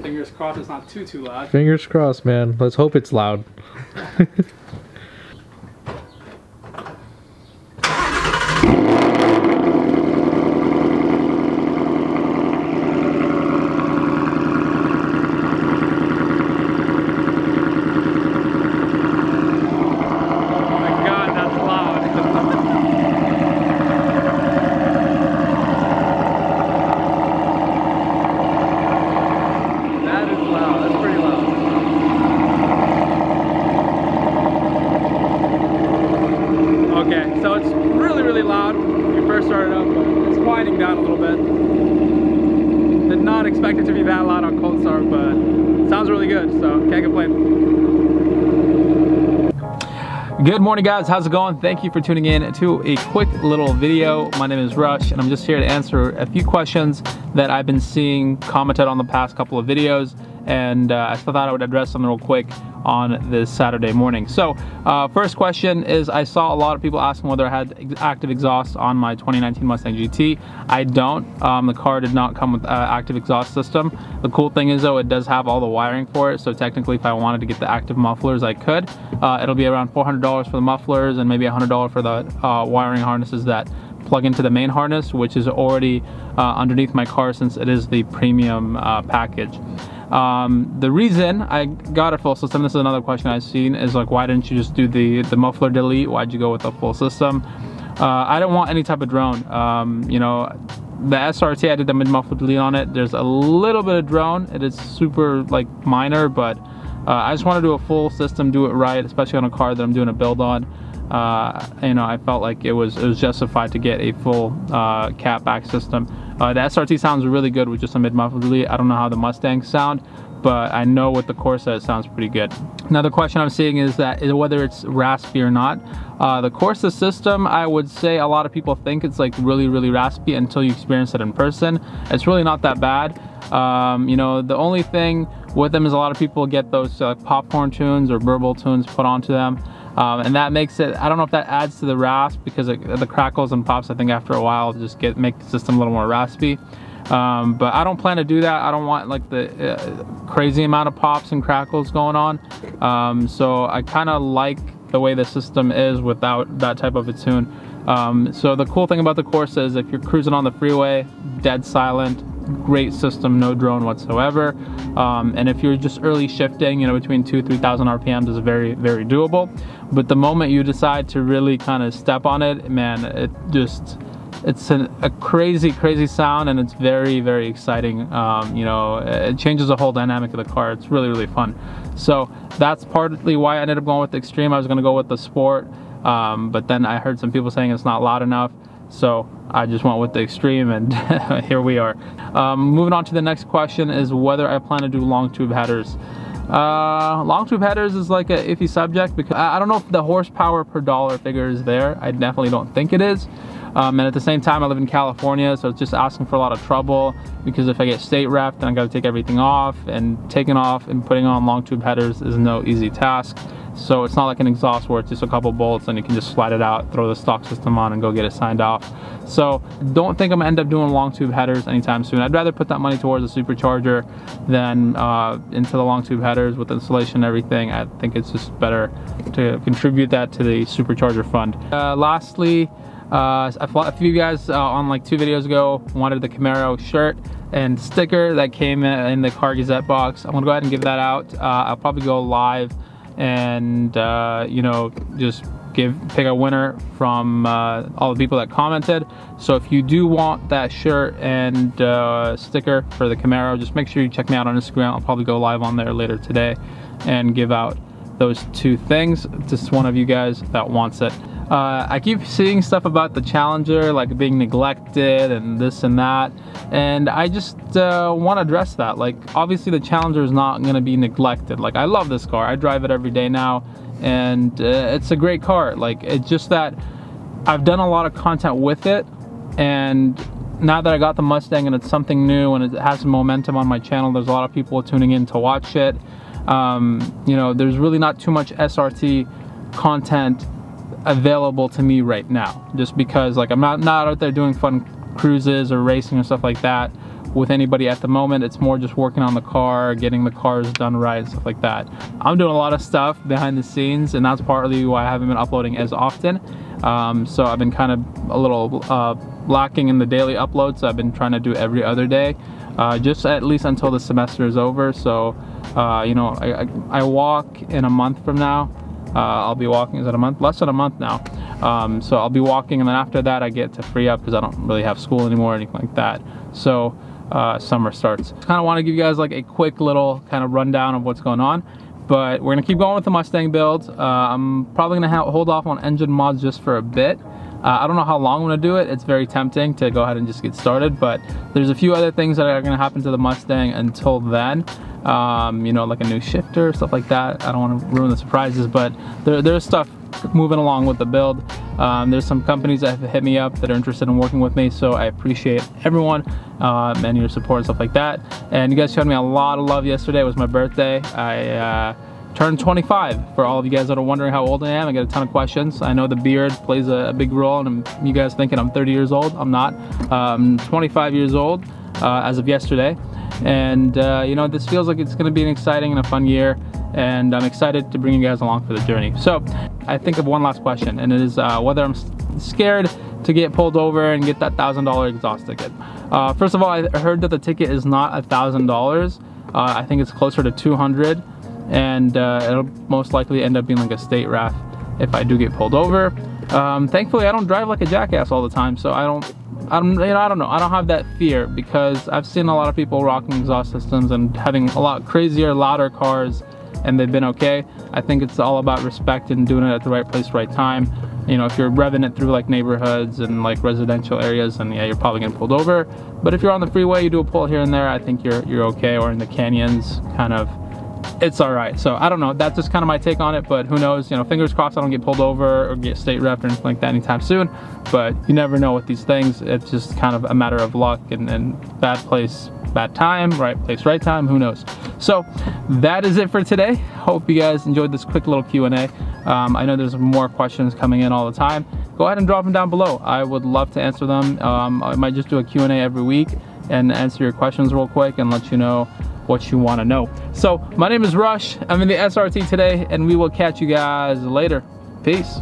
Fingers crossed it's not too loud. Fingers crossed, man. Let's hope it's loud. Down a little bit. Did not expect it to be that loud on cold start, but sounds really good, so can't complain. Good morning, guys. How's it going? Thank you for tuning in to a quick little video. My name is Rush, and I'm just here to answer a few questions that I've been seeing commented on the past couple of videos, and I thought I would address them real quick on this Saturday morning. So first question is, I saw a lot of people asking whether I had active exhaust on my 2019 Mustang GT. I don't. The car did not come with active exhaust system. The cool thing is though, it does have all the wiring for it, so technically if I wanted to get the active mufflers, I could. It'll be around $400 for the mufflers and maybe $100 for the wiring harnesses that plug into the main harness, which is already underneath my car since it is the premium package. The reason I got a full system, this is another question I've seen, is like, why didn't you just do the muffler delete? Why'd you go with a full system? I don't want any type of drone. You know, the SRT, I did the mid muffler delete on it. There's a little bit of drone. It is super like minor, but I just want to do a full system, do it right, especially on a car that I'm doing a build on. You know, I felt like it was justified to get a full catback system. The SRT sounds really good with just a mid-muffler delete. I don't know how the Mustangs sound, but I know with the Corsa it sounds pretty good. Another question I'm seeing is whether it's raspy or not. The Corsa system, I would say a lot of people think it's like really raspy until you experience it in person. It's really not that bad. You know, the only thing with them is a lot of people get those popcorn tunes or burble tunes put onto them. And that makes it, I don't know if that adds to the rasp, because the crackles and pops, I think after a while just make the system a little more raspy. But I don't plan to do that. I don't want like the crazy amount of pops and crackles going on. So I kind of like the way the system is without that type of a tune. So the cool thing about the Corsa is if you're cruising on the freeway, dead silent, great system, no drone whatsoever. And if you're just early shifting, you know, between 2,000–3,000 RPMs is very doable. But the moment you decide to really kind of step on it, man, it's a crazy sound, and it's very exciting. You know, it changes the whole dynamic of the car. It's really fun. So that's partly why I ended up going with the Xtreme. I was going to go with the Sport, but then I heard some people saying it's not loud enough, so I just went with the Xtreme, and here we are. Moving on to the next question is whether I plan to do long tube headers. Long tube headers is like an iffy subject, because I don't know if the horsepower per dollar figure is there. I definitely don't think it is. And at the same time, I live in California, so it's just asking for a lot of trouble, because if I get state rep, then I gotta take everything off, and taking off and putting on long tube headers is no easy task. So it's not like an exhaust where it's just a couple bolts and you can just slide it out, throw the stock system on, and go get it signed off. So don't think I'm gonna end up doing long tube headers anytime soon. I'd rather put that money towards a supercharger than into the long tube headers with installation and everything. I think it's just better to contribute that to the supercharger fund. Lastly, a few guys on like 2 videos ago wanted the Camaro shirt and sticker that came in the Car Gazette box. I'm gonna go ahead and give that out. I'll probably go live and you know, just pick a winner from all the people that commented. So if you do want that shirt and sticker for the Camaro, just make sure you check me out on Instagram. I'll probably go live on there later today and give out those 2 things. Just one of you guys that wants it. I keep seeing stuff about the Challenger like being neglected and this and that, and I just want to address that. Like, obviously the Challenger is not going to be neglected. Like, I love this car, I drive it every day now, and it's a great car. Like, it's just that I've done a lot of content with it, and now that I got the Mustang and it's something new and it has some momentum on my channel, there's a lot of people tuning in to watch it. You know, there's really not too much SRT content available to me right now, just because like I'm not out there doing fun cruises or racing or stuff like that. with anybody at the moment. It's more just working on the car, getting the cars done right, stuff like that. I'm doing a lot of stuff behind the scenes, and that's partly why I haven't been uploading as often. So I've been kind of a little lacking in the daily uploads. So I've been trying to do every other day, just at least until the semester is over. So you know, I walk in a month from now. I'll be walking, is it a month? Less than a month now. So I'll be walking, and then after that I get to free up because I don't really have school anymore or anything like that. So summer starts. Kind of want to give you guys like a quick little kind of rundown of what's going on, but we're gonna keep going with the Mustang builds. I'm probably gonna hold off on engine mods just for a bit. I don't know how long I'm gonna do it. It's very tempting to go ahead and just get started, but there's a few other things that are gonna happen to the Mustang until then. You know, like a new shifter, stuff like that. I don't want to ruin the surprises, but there's stuff moving along with the build. There's some companies that have hit me up that are interested in working with me, so I appreciate everyone and your support and stuff like that. And you guys showed me a lot of love yesterday. It was my birthday. I turned 25. For all of you guys that are wondering how old I am, I get a ton of questions. I know the beard plays a big role, and you guys thinking I'm 30 years old. I'm not. I'm 25 years old as of yesterday. And you know, this feels like it's going to be an exciting and a fun year, and I'm excited to bring you guys along for the journey. So I think of one last question, and it is whether I'm scared to get pulled over and get that $1,000 exhaust ticket. First of all, I heard that the ticket is not $1,000. I think it's closer to $200, and it'll most likely end up being like a state RAF if I do get pulled over. Thankfully I don't drive like a jackass all the time, so I don't know, I don't have that fear, because I've seen a lot of people rocking exhaust systems and having a lot crazier, louder cars, and they've been okay. I think it's all about respect and doing it at the right place, right time. You know, if you're revving it through like neighborhoods and like residential areas, then yeah, you're probably getting pulled over. But if you're on the freeway, you do a pull here and there, I think you're okay. Or in the canyons, kind of, it's all right. So I don't know, that's just kind of my take on it, but who knows, you know, fingers crossed I don't get pulled over or get state rep or anything like that anytime soon. But you never know with these things. It's just kind of a matter of luck and bad place, bad time, right place, right time, who knows. So that is it for today. Hope you guys enjoyed this quick little Q&A. I know there's more questions coming in all the time. Go ahead and drop them down below. I would love to answer them. I might just do a Q&A every week and answer your questions real quick and let you know what you want to know. So my name is Rush. I'm in the SRT today, and we will catch you guys later. Peace.